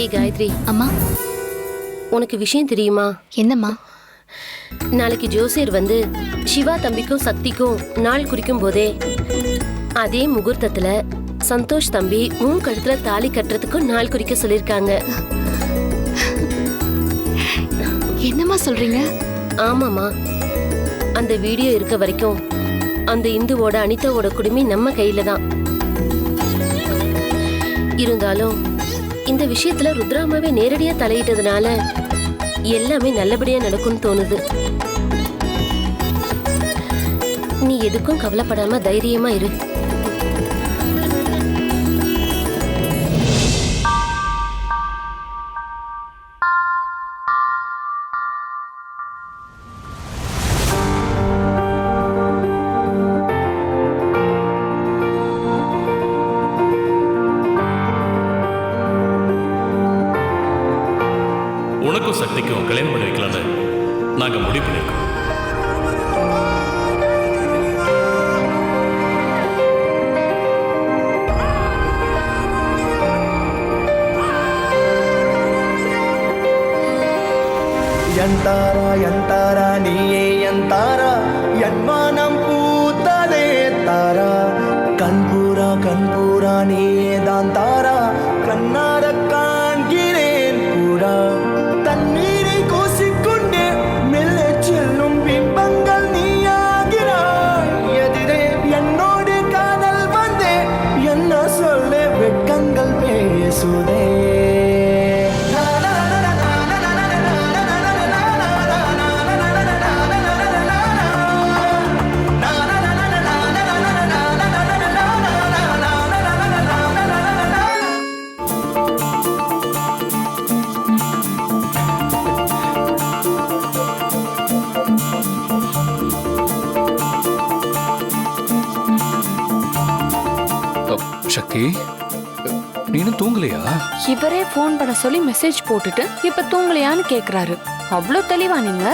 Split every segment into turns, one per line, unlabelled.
ஏய் காயத்ரி,
அம்மா.
உனக்கு விஷயம் தெரியுமா?
என்னம்மா?
நாளைக்கு ஜோசியர் வந்து சிவா தம்பிக்கும் சக்திக்கும் நாள் குறிக்கும் போதே அதே முகூர்த்தத்துல சந்தோஷ் தம்பி உன் கழுத்துல தாலி கட்டுறதுக்கும் நாள் குறிக்க சொல்லிருக்காங்க.
என்னம்மா சொல்றீங்க?
ஆமாமா, அந்த வீடியோ இருக்க வரைக்கும் அந்த இந்துவோட அனிதாவோட குடுமி நம்ம கையில தான். இருந்தாலும் இந்த விஷயத்துல ருத்ராமாவே நேரடியா தலையிட்டதுனால எல்லாமே நல்லபடியா நடக்கும்னு தோணுது. நீ எதுக்கும் கவலைப்படாம தைரியமா இரு.
உனக்கும் சக்திக்கும் கல்யாணம் பண்ணி வைக்கலான்னு நாங்கள் முடிவு பண்ணியிருக்கோம்.
ಎಂತಾರಾ ಎಂತಾರಾ ನೀಯೇ ಎಂತಾರಾ ಯನ್ಮಾನಂ பூத்ததே தாரா கண்பூரா நீயே தான் தாரா கண்ணார காண்கிறேன் பூரா தண்ணீரை கூசிக்கொண்டே மெல்ல செல்லும் பிம்பங்கள் நீயாகிறாய் எதிரே என்னோடு காதல் வந்தே என்ன சொல்ல வெட்கங்கள் பேசுதே.
சக்தி, நீனும் தூங்கலையா?
இவரே போன் பண்ண சொல்லி மெசேஜ் போட்டுட்டு இப்ப தூங்கலையான்னு கேக்குறாரு. அவ்வளவு தெளிவா நீங்க?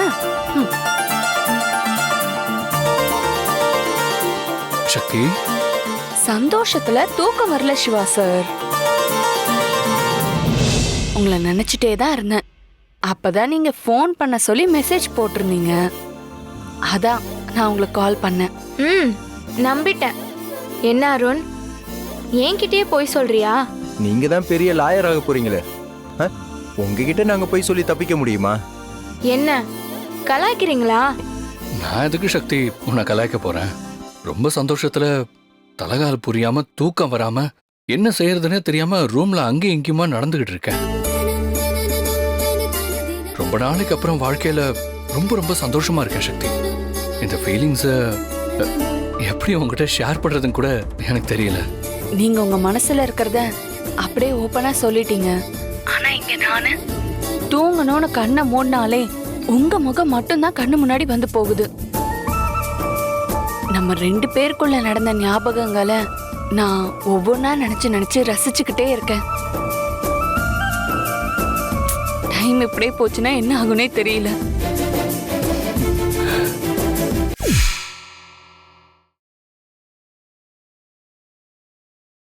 சக்தி,
சந்தோஷத்துல தூக்கம் வரல சிவா சார். உங்களை நினைச்சிட்டே தான் இருந்தேன். அப்பதான் நீங்க போன் பண்ண சொல்லி மெசேஜ் போட்டிருந்தீங்க. அதான் நான் உங்களுக்கு கால் பண்ணேன்.
நம்பிட்டேன். என்ன அருண், என்கிட்டயே போய் சொல்றியா?
நீங்க தான் பெரிய லாயர் ஆக போறீங்களே, உங்ககிட்ட நாங்க போய் சொல்லி தப்பிக்க முடியுமா?
என்ன கலாய்க்கிறீங்களா?
நான் எதுக்கு சக்தி உன்னை கலாய்க்க போறேன்? ரொம்ப சந்தோஷத்துல தலகால் புரியாம தூக்கம் வராம என்ன செய்யறதுன்னே தெரியாம ரூம்ல அங்கேயும் இங்கேயுமா நடந்துகிட்டு இருக்கேன். ரொம்ப நாளைக்கு அப்புறம் வாழ்க்கையில ரொம்ப ரொம்ப சந்தோஷமா இருக்கேன் சக்தி. இந்த ஃபீலிங்ஸை எப்படி உங்ககிட்ட ஷேர் பண்றதுன்னு கூட எனக்கு தெரியல.
நீங்க உங்க மனசுல இருக்கிறத அப்படியே ஓப்பனா சொல்லிட்டீங்க. ஆனா இங்க நானு தூங்கணும்னு கண்ணை மூடினாலே உங்க முகம் மட்டும்தான் கண்ணு முன்னாடி வந்து போகுது. நம்ம 2 பேருக்குள்ள நடந்த ஞாபகங்களை நான் ஒவ்வொன்னா நினைச்சு ரசிச்சுக்கிட்டே இருக்கேன். டைம் இப்படியே போச்சுன்னா என்ன ஆகுனே தெரியல.